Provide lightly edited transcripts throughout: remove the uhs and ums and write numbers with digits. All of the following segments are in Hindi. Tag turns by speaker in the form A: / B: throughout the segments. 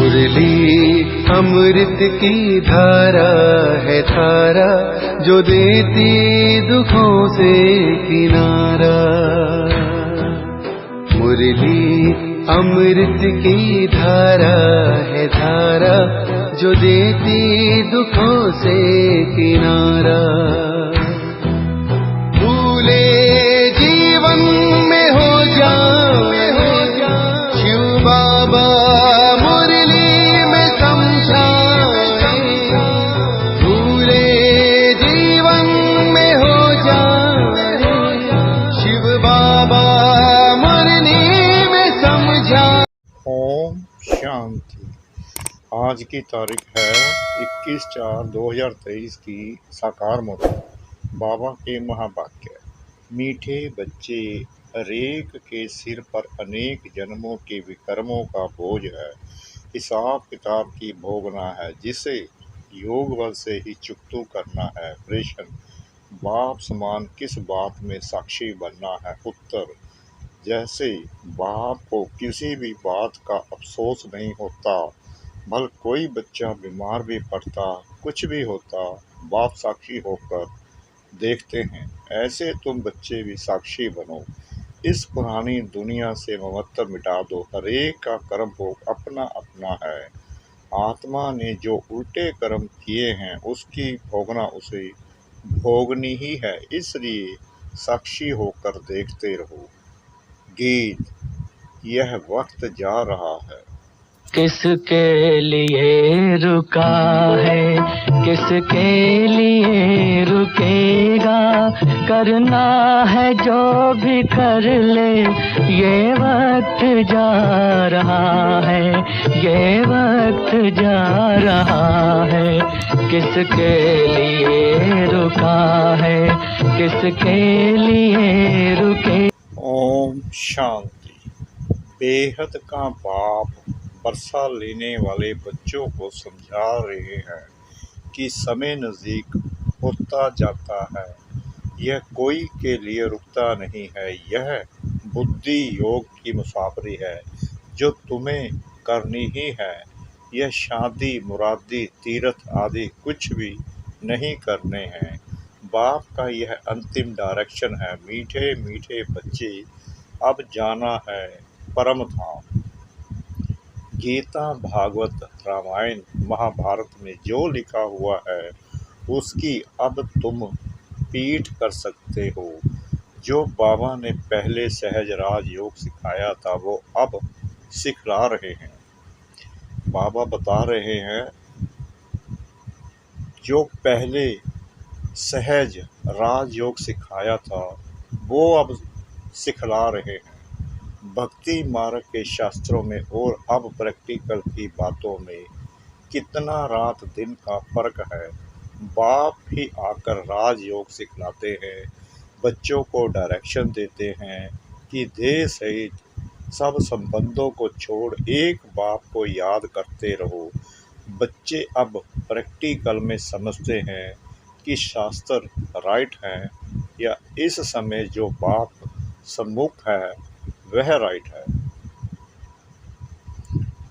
A: मुरली अमृत की धारा है धारा, जो देती दुखों से किनारा। मुरली अमृत की धारा है धारा, जो देती दुखों से किनारा। भूले जीवन में हो जाए शिव बाबा मुरली में समझाए। भूले जीवन में हो जाए शिव बाबा मुरली में समझाए।
B: ओम शांति। आज की तारीख है 21/4/2023 की साकार मूर्ति। बाबा के महावाक्य। मीठे बच्चे, हरेक के सिर पर अनेक जन्मों के विकर्मों का बोझ है। हिसाब किताब की भोगना है, जिसे योग बल से ही चुकतू करना है। प्रश्न: बाप समान किस बात में साक्षी बनना है? उत्तर: जैसे बाप को किसी भी बात का अफसोस नहीं होता, भल कोई बच्चा बीमार भी पड़ता, कुछ भी होता, बाप साक्षी होकर देखते हैं, ऐसे तुम बच्चे भी साक्षी बनो। इस पुरानी दुनिया से ममत्व मिटा दो। हरेक का कर्म भोग अपना अपना है। आत्मा ने जो उल्टे कर्म किए हैं, उसकी भोगना उसे भोगनी ही है। इसलिए साक्षी होकर देखते रहो। गीत। यह वक्त जा रहा है,
C: किसके लिए रुका है, किसके लिए रुकेगा। करना है जो भी कर ले, ये वक्त जा रहा है, ये वक्त जा रहा है। किसके लिए रुका है, किसके लिए रुके।
B: ओम शांति। बेहद का बाप बरसा लेने वाले बच्चों को समझा रहे हैं कि समय नज़दीक होता जाता है। यह कोई के लिए रुकता नहीं है। यह बुद्धि योग की मुसाफरी है जो तुम्हें करनी ही है। यह शादी मुरादी तीर्थ आदि कुछ भी नहीं करने हैं। बाप का यह अंतिम डायरेक्शन है। मीठे मीठे बच्चे, अब जाना है परम धाम। गीता, भागवत, रामायण, महाभारत में जो लिखा हुआ है, उसकी अब तुम पीठ कर सकते हो। जो बाबा ने पहले सहज राज योग सिखाया था, वो अब सिखला रहे हैं। बाबा बता रहे हैं, जो पहले सहज राजयोग सिखाया था, वो अब सिखला रहे हैं। भक्ति मार्ग के शास्त्रों में और अब प्रैक्टिकल की बातों में कितना रात दिन का फर्क है। बाप ही आकर राजयोग सिखलाते हैं, बच्चों को डायरेक्शन देते हैं कि देह सहित सब संबंधों को छोड़ एक बाप को याद करते रहो। बच्चे अब प्रैक्टिकल में समझते हैं कि शास्त्र राइट है या इस समय जो बाप सम्मुख है वह राइट है।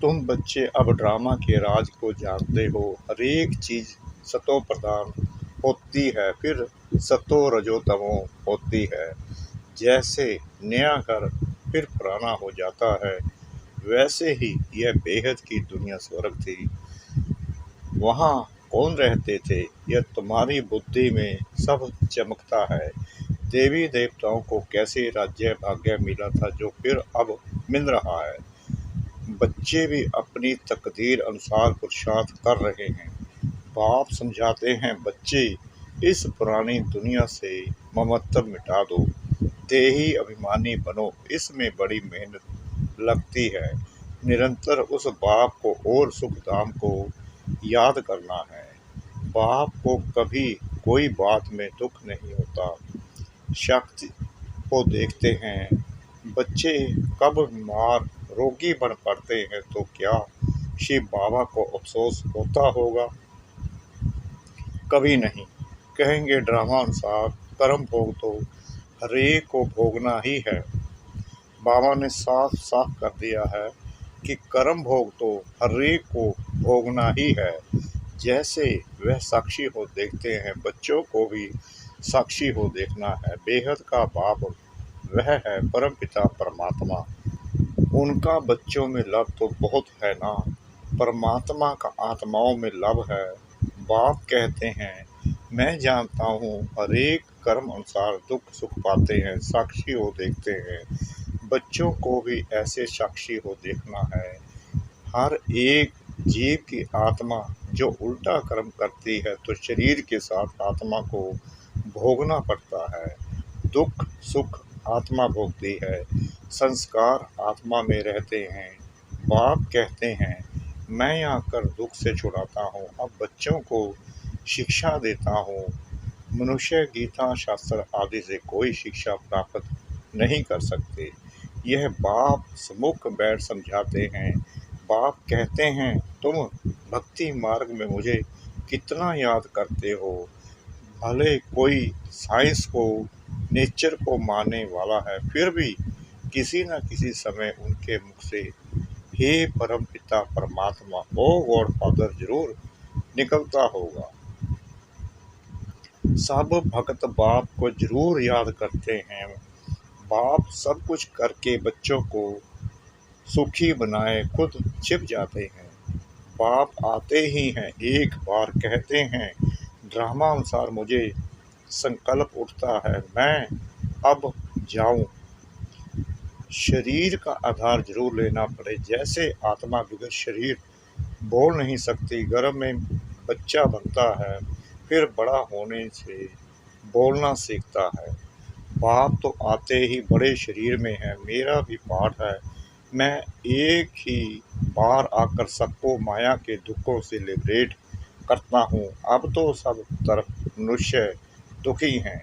B: तुम बच्चे अब ड्रामा के राज को जानते हो। हरेक चीज सतो प्रधान होती है, फिर सतो रजो तमो होती है। जैसे नया घर फिर पुराना हो जाता है, वैसे ही यह बेहद की दुनिया स्वर्ग थी। वहाँ कौन रहते थे? यह तुम्हारी बुद्धि में सब चमकता है। देवी देवताओं को कैसे राज्य भाग्य मिला था, जो फिर अब मिल रहा है। बच्चे भी अपनी तकदीर अनुसार पुरुषार्थ कर रहे हैं। बाप समझाते हैं, बच्चे इस पुरानी दुनिया से ममत्व मिटा दो, देही अभिमानी बनो। इसमें बड़ी मेहनत लगती है। निरंतर उस बाप को और सुखधाम को याद करना है। बाप को कभी कोई बात में दुख नहीं होता। शक्ति को देखते हैं। बच्चे कब बीमार रोगी बन पड़ते हैं तो क्या शिव बाबा को अफसोस होता होगा? कभी नहीं। कहेंगे ड्रामा अनुसार कर्म भोग तो हरेक को भोगना ही है। बाबा ने साफ साफ कर दिया है, कि कर्म भोग तो हर एक को भोगना ही है। जैसे वह साक्षी हो देखते हैं, बच्चों को भी साक्षी हो देखना है। बेहद का बाप वह है परम पिता परमात्मा, उनका बच्चों में लव तो बहुत है ना, परमात्मा का आत्माओं में लव है। बाप कहते हैं मैं जानता हूँ हर एक कर्म अनुसार दुख सुख पाते हैं, साक्षी हो देखते हैं। बच्चों को भी ऐसे साक्षी हो देखना है। हर एक जीव की आत्मा जो उल्टा कर्म करती है तो शरीर के साथ आत्मा को भोगना पड़ता है। दुख सुख आत्मा भोगती है, संस्कार आत्मा में रहते हैं। बाप कहते हैं मैं आकर दुख से छुड़ाता हूँ, अब बच्चों को शिक्षा देता हूँ। मनुष्य गीता शास्त्र आदि से कोई शिक्षा प्राप्त नहीं कर सकते, यह बाप सम्मुख बैठ समझाते हैं। बाप कहते हैं तुम भक्ति मार्ग में मुझे कितना याद करते हो। भले कोई साइंस को नेचर को मानने वाला है, फिर भी किसी न किसी समय उनके मुख से हे परम पिता परमात्मा, ओ गॉड फादर जरूर निकलता होगा। सब भक्त बाप को जरूर याद करते हैं। बाप सब कुछ करके बच्चों को सुखी बनाए खुद छिप जाते हैं। बाप आते ही हैं, एक बार कहते हैं ड्रामा अनुसार मुझे संकल्प उठता है मैं अब जाऊं। शरीर का आधार जरूर लेना पड़े, जैसे आत्मा बगैर शरीर बोल नहीं सकती। गर्भ में बच्चा बनता है, फिर बड़ा होने से बोलना सीखता है। बाप तो आते ही बड़े शरीर में है, मेरा भी पाठ है। मैं एक ही बार आकर सबको माया के दुखों से लिबरेट करता हूँ। अब तो सब तरफ मनुष्य दुखी हैं,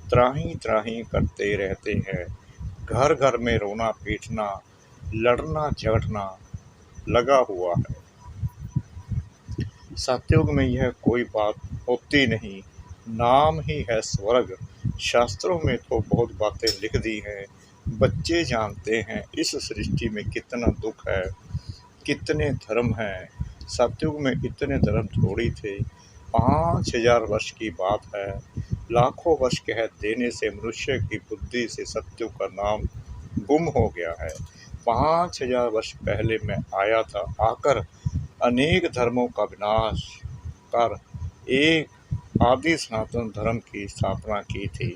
B: त्राही त्राही करते रहते हैं। घर घर में रोना पीटना लड़ना झगड़ना लगा हुआ है। सतयुग में यह कोई बात होती नहीं, नाम ही है स्वर्ग। शास्त्रों में तो बहुत बातें लिख दी हैं, बच्चे जानते हैं इस सृष्टि में कितना दुख है, कितने धर्म हैं। सतयुग में इतने धर्म थोड़ी थे, 5000 वर्ष की बात है। लाखों वर्ष कह देने से मनुष्य की बुद्धि से सतयुग का नाम गुम हो गया है। 5000 वर्ष पहले मैं आया था, आकर अनेक धर्मों का विनाश कर एक आदि सनातन धर्म की स्थापना की थी।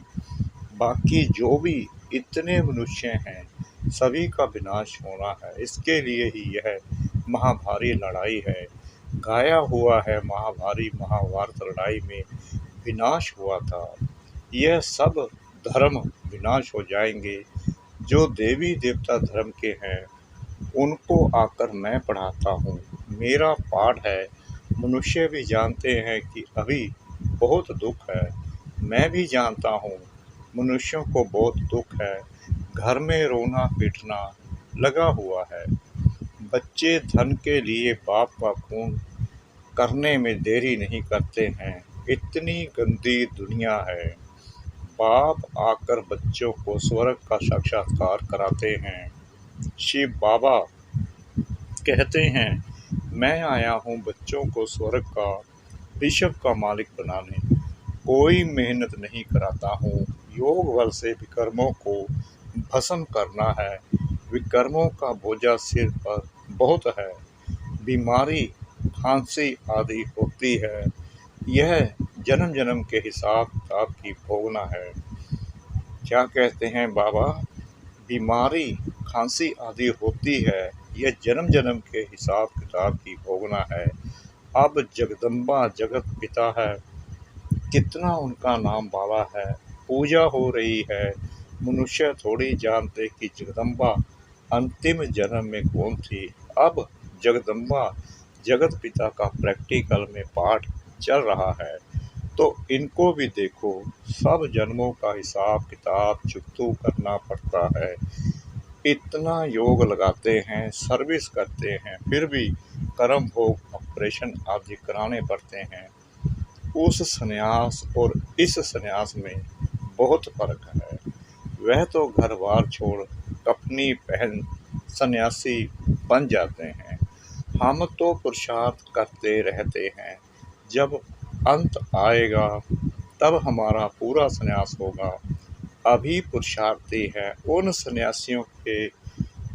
B: बाकी जो भी इतने मनुष्य हैं सभी का विनाश होना है। इसके लिए ही यह महाभारी लड़ाई है। गाया हुआ है महाभारी महाभारत लड़ाई में विनाश हुआ था। यह सब धर्म विनाश हो जाएंगे। जो देवी देवता धर्म के हैं उनको आकर मैं पढ़ाता हूँ, मेरा पाठ है। मनुष्य भी जानते हैं कि अभी बहुत दुख है, मैं भी जानता हूँ मनुष्यों को बहुत दुख है। घर में रोना पीटना लगा हुआ है। बच्चे धन के लिए बाप का खून करने में देरी नहीं करते हैं। इतनी गंदी दुनिया है। बाप आकर बच्चों को स्वर्ग का साक्षात्कार कराते हैं। शिव बाबा कहते हैं मैं आया हूँ बच्चों को स्वर्ग का विश्व का मालिक बनाने, कोई मेहनत नहीं कराता हूँ। योग बल से विकर्मों को भस्म करना है। विकर्मों का बोझा सिर पर बहुत है, बीमारी खांसी आदि होती है, यह जन्म जन्म के हिसाब किताब की भोगना है। क्या कहते हैं बाबा, बीमारी खांसी आदि होती है, यह जन्म जन्म के हिसाब किताब की भोगना है। अब जगदम्बा जगत पिता है, कितना उनका नाम बाबा है, पूजा हो रही है। मनुष्य थोड़ी जानते कि जगदम्बा अंतिम जन्म में कौन थी। अब जगदम्बा जगत पिता का प्रैक्टिकल में पाठ चल रहा है, तो इनको भी देखो। सब जन्मों का हिसाब किताब चुकतू करना पड़ता है। इतना योग लगाते हैं, सर्विस करते हैं, फिर भी कर्म भोग ऑपरेशन आदि कराने पड़ते हैं। उस संन्यास और इस संन्यास में बहुत फर्क है। वह तो घर बार छोड़ कपनी पहन सन्यासी बन जाते हैं। हम तो पुरुषार्थ करते रहते हैं, जब अंत आएगा तब हमारा पूरा संन्यास होगा। अभी पुरुषार्थी हैं, उन सन्यासियों के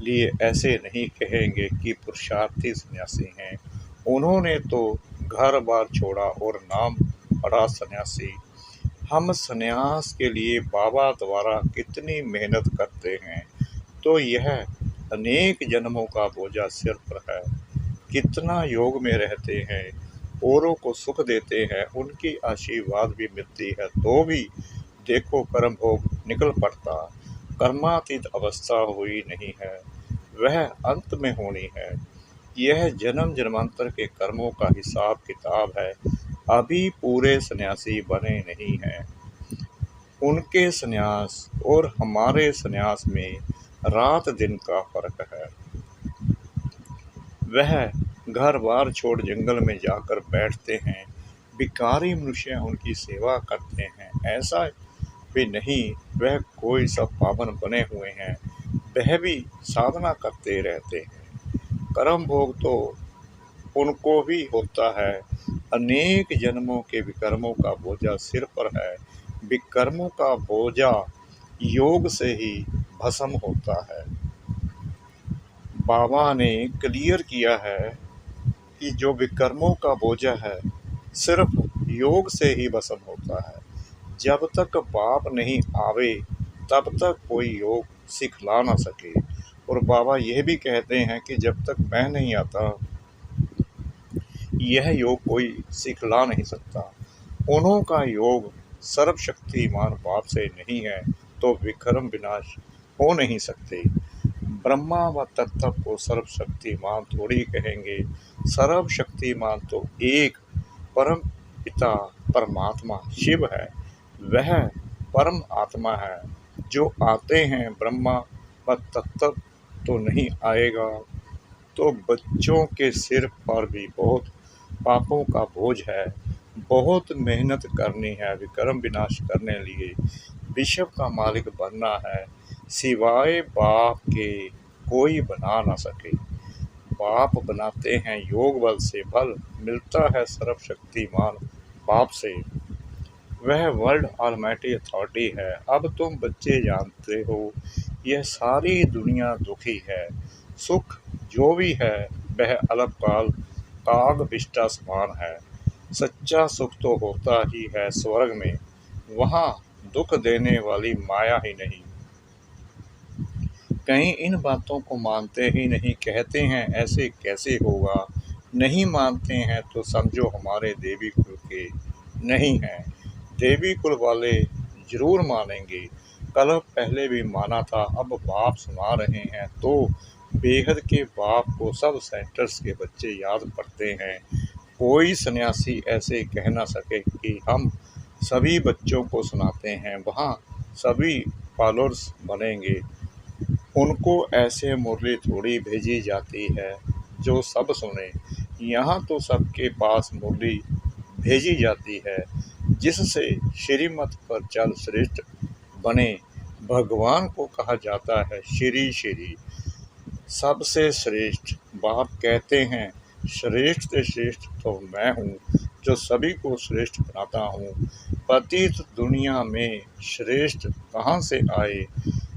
B: लिए ऐसे नहीं कहेंगे कि पुरुषार्थी सन्यासी हैं। उन्होंने तो घर बार छोड़ा और नाम पड़ा सन्यासी। हम सन्यास के लिए बाबा द्वारा कितनी मेहनत करते हैं, तो यह अनेक जन्मों का बोझा सिर पर है। कितना योग में रहते हैं, औरों को सुख देते हैं, उनकी आशीर्वाद भी मिलती है, तो भी देखो कर्म भोग निकल पड़ता। कर्मातीत अवस्था हुई नहीं है, वह अंत में होनी है। यह जन्म जन्मांतर के कर्मों का हिसाब किताब है। अभी पूरे सन्यासी बने नहीं हैं। उनके सन्यास और हमारे सन्यास में रात दिन का फर्क है। वह घर बार छोड़ जंगल में जाकर बैठते हैं, भिखारी मनुष्य उनकी सेवा करते हैं। ऐसा भी नहीं वह कोई सब पावन बने हुए हैं, वह भी साधना करते रहते हैं। कर्म भोग तो उनको भी होता है। अनेक जन्मों के विकर्मों का बोझा सिर पर है। विकर्मों का बोझा योग से ही भस्म होता है। बाबा ने क्लियर किया है कि जो विकर्मों का बोझा है सिर्फ योग से ही भस्म होता है। जब तक बाप नहीं आवे तब तक कोई योग सिखला ना सके। और बाबा यह भी कहते हैं कि जब तक मैं नहीं आता यह योग कोई सिखला नहीं सकता। उन्हों का योग सर्वशक्तिमान बाप से नहीं है तो विक्रम विनाश हो नहीं सकते। ब्रह्मा व तत्व को सर्वशक्तिमान थोड़ी कहेंगे। सर्वशक्तिमान तो एक परम पिता परमात्मा शिव है, वह परम आत्मा है। जो आते हैं ब्रह्मा व तत्व तो नहीं आएगा। तो बच्चों के सिर पर भी बहुत पापों का बोझ है, बहुत मेहनत करनी है विक्रम विनाश करने लिए। विश्व का मालिक बनना है, सिवाय बाप के कोई बना ना सके। बाप बनाते हैं योग बल से, बल मिलता है सर्वशक्तिमान बाप से। वह वर्ल्ड ऑलमाइटी अथॉरिटी है। अब तुम बच्चे जानते हो यह सारी दुनिया दुखी है। सुख जो भी है वह अल्पकाल काग विष्टा समान है। सच्चा सुख तो होता ही है स्वर्ग में, वहाँ दुख देने वाली माया ही नहीं। कहीं इन बातों को मानते ही नहीं, कहते हैं ऐसे कैसे होगा। नहीं मानते हैं तो समझो हमारे देवी कुल के नहीं हैं। देवी कुल वाले जरूर मानेंगे। कल पहले भी माना था, अब बाप सुना रहे हैं तो बेहद के बाप को सब सेंटर्स के बच्चे याद पड़ते हैं। कोई सन्यासी ऐसे कह ना सके कि हम सभी बच्चों को सुनाते हैं, वहाँ सभी फॉलोअर्स बनेंगे। उनको ऐसे मुरली थोड़ी भेजी जाती है जो सब सुने। यहाँ तो सबके पास मुरली भेजी जाती है जिससे श्रीमत पर चल श्रेष्ठ बने। भगवान को कहा जाता है श्री श्री, सबसे श्रेष्ठ। बाप कहते हैं श्रेष्ठ से श्रेष्ठ तो मैं हूँ जो सभी को श्रेष्ठ बनाता हूँ। पतित दुनिया में श्रेष्ठ कहाँ से आए।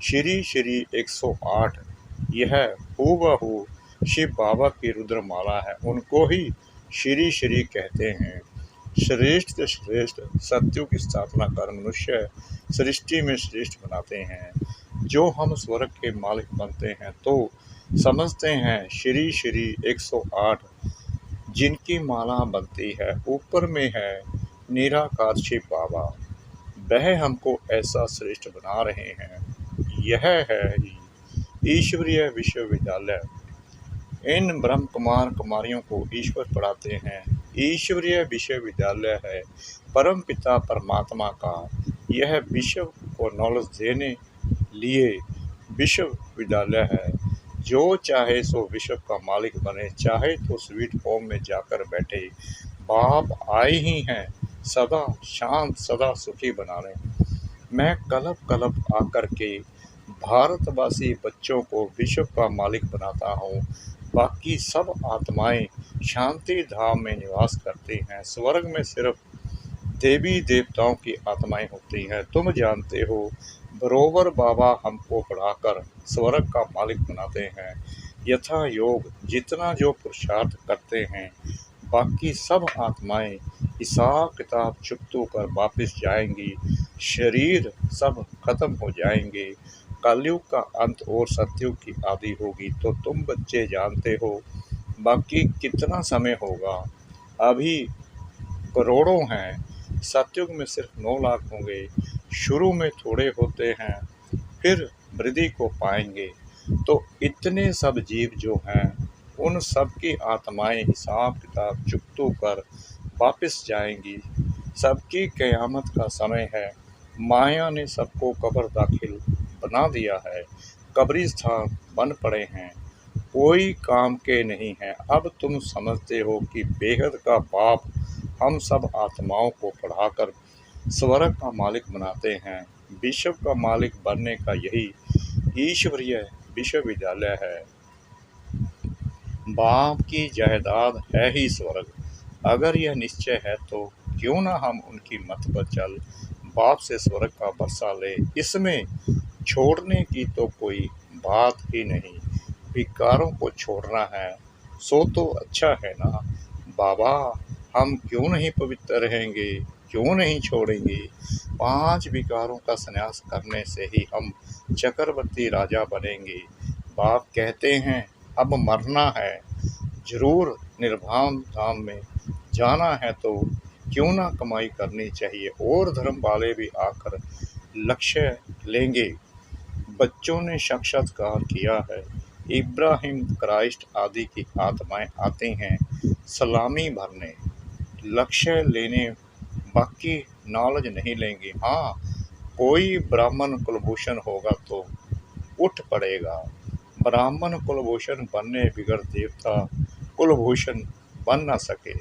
B: श्री श्री 108 यह हूबहू शिव बाबा की रुद्रमाला है, उनको ही श्री श्री कहते हैं। श्रेष्ठ से श्रेष्ठ सत्युग की स्थापना कर मनुष्य सृष्टि में श्रेष्ठ बनाते हैं। जो हम स्वर्ग के मालिक बनते हैं तो समझते हैं श्री श्री 108 जिनकी माला बनती है ऊपर में है निराकार शिव बाबा, वह हमको ऐसा श्रेष्ठ बना रहे हैं। यह है ही ईश्वरीय विश्वविद्यालय। इन ब्रह्म कुमार कुमारियों को ईश्वर पढ़ाते हैं। ईश्वरीय विश्वविद्यालय है परम पिता परमात्मा का। यह विश्व को नॉलेज देने लिए विश्वविद्यालय है। जो चाहे सो विश्व का मालिक बने, चाहे तो स्वीट होम में जाकर बैठे। बाप आए ही हैं सदा शांत सदा सुखी बनाने। मैं कलप कलप आकर के भारतवासी बच्चों को विश्व का मालिक बनाता हूँ। बाकी सब आत्माएं शांति धाम में निवास करती हैं। स्वर्ग में सिर्फ देवी देवताओं की आत्माएं होती हैं। तुम जानते हो, बरोबर बाबा हमको पढ़ाकर स्वर्ग का मालिक बनाते हैं। यथा योग जितना जो पुरुषार्थ करते हैं, बाकी सब आत्माएं हिसाब किताब चुकतो कर वापस जाएंगी। शरीर सब खत्म हो जाएंगे। कलयुग का अंत और सतयुग की आदि होगी। तो तुम बच्चे जानते हो बाकी कितना समय होगा। अभी करोड़ों हैं। सतयुग में सिर्फ 9 लाख होंगे। शुरू में थोड़े होते हैं, फिर वृद्धि को पाएंगे। तो इतने सब जीव जो हैं, उन सब की आत्माएं हिसाब किताब चुकतो कर वापस जाएंगी। सबकी क़यामत का समय है। माया ने सबको कब्र दाखिल बना दिया है। कब्रिस्तान बन पड़े हैं, कोई काम के नहीं हैं। अब तुम समझते हो कि बेहद का बाप हम सब आत्माओं को पढ़ाकर स्वर्ग का मालिक बनाते हैं। विश्व का मालिक बनने का यही ईश्वरीय विश्वविद्यालय है। बाप की जायदाद है ही स्वर्ग। अगर यह निश्चय है तो क्यों ना हम उनकी मत पर चल बाप से स्वर्ग का बरसा ले। इसमें छोड़ने की तो कोई बात ही नहीं। विकारों को छोड़ना है सो तो अच्छा है ना। बाबा हम क्यों नहीं पवित्र रहेंगे, क्यों नहीं छोड़ेंगे। 5 विकारों का संन्यास करने से ही हम चक्रवर्ती राजा बनेंगे। बाप कहते हैं अब मरना है, जरूर निर्वाण धाम में जाना है तो क्यों ना कमाई करनी चाहिए और धर्म वाले भी आकर लक्ष्य लेंगे। बच्चों ने साक्षात्कार किया है। इब्राहिम, क्राइस्ट आदि की आत्माएं आती हैं सलामी भरने, लक्ष्य लेने, बाकी नॉलेज नहीं लेंगे। हाँ, कोई ब्राह्मण कुलभूषण होगा तो उठ पड़ेगा। ब्राह्मण कुलभूषण बनने बिगड़ देवता कुलभूषण बन न सके।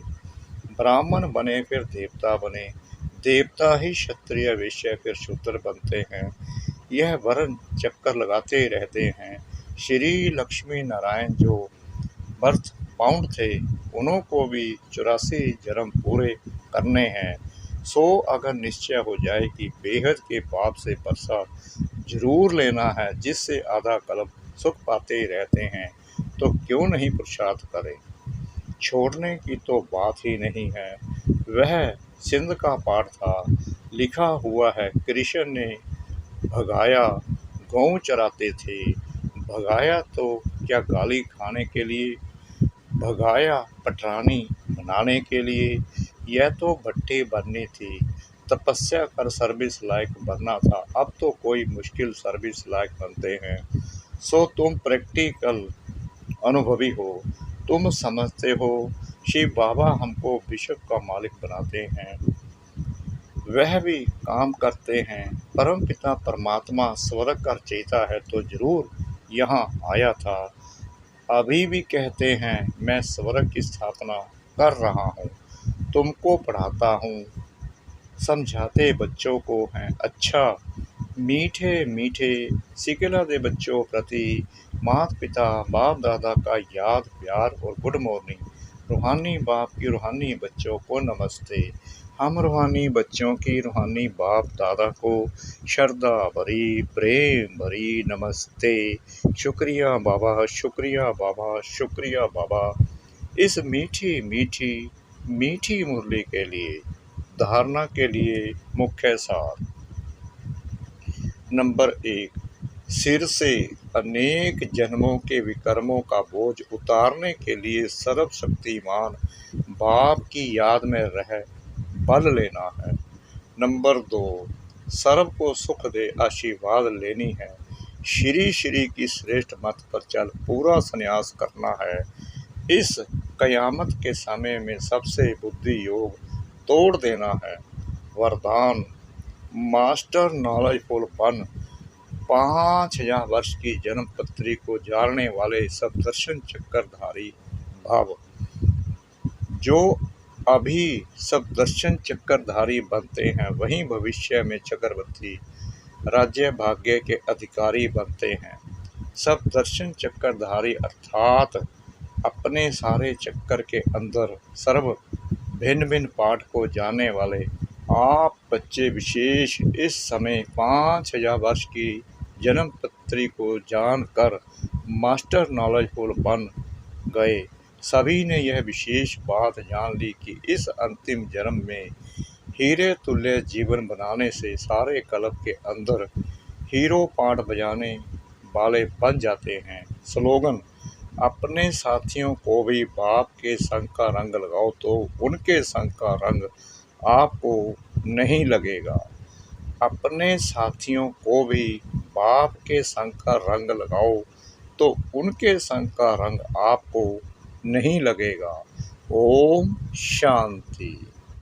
B: ब्राह्मण बने फिर देवता बने, देवता ही क्षत्रिय, वैश्य फिर शूद्र बनते हैं। यह वर्ण चक्कर लगाते रहते हैं। श्री लक्ष्मी नारायण जो बर्थ बाउंड थे, उन्हों को भी 84 जन्म पूरे करने हैं। सो अगर निश्चय हो जाए कि बेहद के बाप से बरसा जरूर लेना है, जिससे आधा कल्प सुख पाते रहते हैं, तो क्यों नहीं पुरुषार्थ करें। छोड़ने की तो बात ही नहीं है। वह सिंध का पाठ था, लिखा हुआ है। कृष्ण ने भगाया, गौ चराते थे। भगाया तो क्या गाली खाने के लिए, भगाया पटरानी बनाने के लिए। यह तो भट्टी बननी थी, तपस्या कर सर्विस लायक बनना था। अब तो कोई मुश्किल सर्विस लायक बनते हैं। सो तुम प्रैक्टिकल अनुभवी हो, तुम समझते हो। शिव बाबा हमको विश्व का मालिक बनाते हैं, वह भी काम करते हैं। परम पिता परमात्मा स्वर्ग का रचयिता है तो जरूर यहाँ आया था। अभी भी कहते हैं मैं स्वर्ग की स्थापना कर रहा हूँ, तुमको पढ़ाता हूँ, समझाते बच्चों को हैं। अच्छा मीठे मीठे सिकला दे बच्चों प्रति माता पिता बाप दादा का याद प्यार और गुड मॉर्निंग। रूहानी बाप की रूहानी बच्चों को नमस्ते। हम रूहानी बच्चों की रूहानी बाप दादा को श्रद्धा भरी प्रेम भरी नमस्ते। शुक्रिया बाबा, शुक्रिया बाबा, शुक्रिया बाबा, इस मीठी मीठी मीठी मुरली के लिए। धारणा के लिए मुख्य सार। नंबर 1, सिर से अनेक जन्मों के विकर्मों का बोझ उतारने के लिए सर्वशक्तिमान बाप की याद में रह बल लेना है। नंबर 2, सर्व को सुख दे आशीर्वाद लेनी है। श्री श्री की श्रेष्ठ मत पर चल पूरा संन्यास करना है। इस कयामत के समय में सबसे बुद्धि योग तोड़ देना है। वरदान, मास्टर नॉलेजफुल बन। 5000 वर्ष की जन्म पत्री को जानने वाले सब दर्शन चक्रधारी भाव, जो अभी सब दर्शन चक्रधारी बनते हैं, वहीं भविष्य में चक्रवर्ती राज्य भाग्य के अधिकारी बनते हैं। सब दर्शन चक्रधारी अर्थात अपने सारे चक्कर के अंदर सर्व भिन्न भिन्न पाठ को जानने वाले आप बच्चे विशेष इस समय 5000 वर्ष की जन्म पत्री को जानकर मास्टर नॉलेजफुल बन गए। सभी ने यह विशेष बात जान ली कि इस अंतिम जन्म में हीरे तुल्य जीवन बनाने से सारे कल्प के अंदर हीरो पाठ बजाने वाले बन जाते हैं। स्लोगन: अपने साथियों को भी बाप के संग का रंग लगाओ तो उनके संग का रंग आपको नहीं लगेगा। अपने साथियों को भी बाप के संग का रंग लगाओ तो उनके संग का रंग आपको नहीं लगेगा। ओम शांति।